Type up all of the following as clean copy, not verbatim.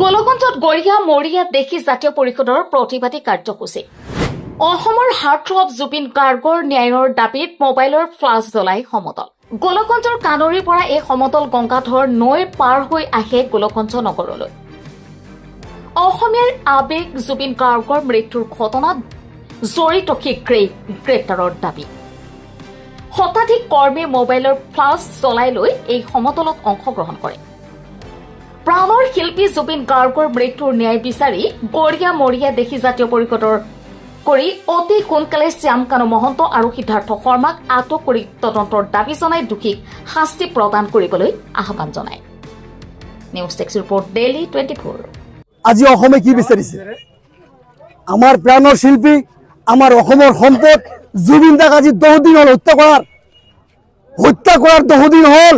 গোলগঞ্জত গড়িয়া মৰিয়া দেখি জাতীয় পৰিষদৰ প্ৰতিবাদী কাৰ্যসূচী অসমৰ হাৰ্টথ্ৰব জুবিন গাৰ্গৰ ন্যায়ৰ দাবীত মোবাইলৰ ফ্লাছ জ্বলাই সমতল গোলগঞ্জৰ কানৰীৰ পৰা এই সমতল গংগাধৰ নৈ পাৰ হৈ আহে গোলগঞ্জ নগৰলৈ অসমীয়াৰ আবেগ জুবিন গাৰ্গৰ মৃত্যুৰ ঘটনাত জড়িতকে গ্ৰেপ্তাৰৰ দাবী শতাধিক কৰ্মীয়ে মোবাইলৰ ফ্লাছ জ্বলাই লৈ এই সমতলত অংশগ্ৰহণ কৰে প্ৰাণৰ শিল্পী জুবিন গাৰ্গৰ মৃত্যুৰ ন্যায় বিচাৰি গড়িয়া মৰিয়া দেখি জাতীয় পৰিষদৰ কৰি অতি সোনকালে শ্যামকানু মহন্ত আৰু সিদ্ধাৰ্থ শৰ্মাক আটক কৰি তদন্তৰ দাবী জনাই দোষীক শাস্তি প্ৰদান কৰিবলৈ আহ্বান জনায় নিউজ টেক্স ৰিপৰ্ট ডেইলি 24 আজি অসমে কি বিচাৰিছে আমাৰ প্ৰাণৰ শিল্পী আমাৰ অসমৰ সম্পদ জুবিন দাক আজি 10 দিন হল হত্যা কৰাৰ 10 দিন হল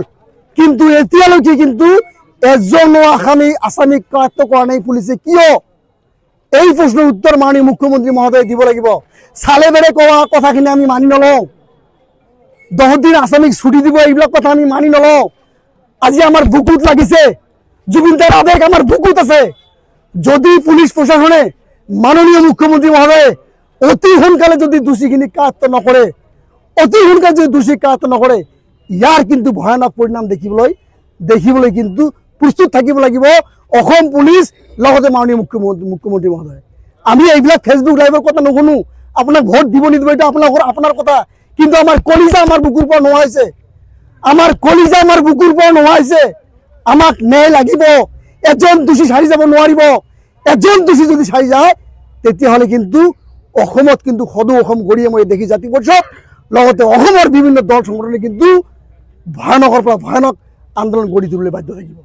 কিন্তু এতিয়ালৈকে কিন্তু এজনো আসামিক কাৰ্য কৰা নাই পুলিচে কিয় এই প্ৰশ্নৰ উত্তৰ মাননীয় মুখ্যমন্ত্ৰী মহোদয় দিব লাগিব সালে বেৰে কোৱা কথাখিনি আমি মানি নলওঁ 10 দিন আসামিক ছুটি দিব এইবিলাক কথা আমি মানি নলওঁ আজি আমাৰ বুকুত লাগিছে জুবিন দাৰ আবেগ আমাৰ বুকুত আছে যদি পুলিচ প্ৰশাসনে মাননীয় মুখ্যমন্ত্ৰী মহোদয় অতি সোনকালে যদি দোষীখিনি কাৰ্য নকৰে অতি সোনকালে যদি দোষী কাৰ্য নকৰে ইয়াৰ কিন্তু ভয়ানক পৰিণাম দেখিবলৈ কিন্তু প্ৰস্তুত থাকিব লাগিব অসম পুলিচ লগতে মাননীয় মুখ্যমন্ত্ৰী মহোদয় আমি এইবিলাক ফেসবুক লাইভৰ কথা নুশুনো আপোনাক ভোট দিব নিদিব এটা আপোনাৰ কথা কিন্তু আমাৰ কলিজা আমাৰ বুকুৰ পৰা নোহাইছে আমাৰ কলিজা আমাৰ বুকুৰ পৰা নোহাইছে আমাক ন্যায় লাগিব এজন দোষী সাৰি যাব নোৱাৰিব এজন দোষী যদি সাৰি যায় তেতিয়াহলে কিন্তু অসমত কিন্তু সদৌ অসম গড়িয়া মৰিয়া দেখি জাতীয় পৰিষদ লগতে অসমৰ বিভিন্ন দল সংগঠনে কিন্তু ভয়ানকৰ পৰা ভয়ানক আন্দোলন গঢ়ি তুলিবলৈ বাধ্য থাকিব।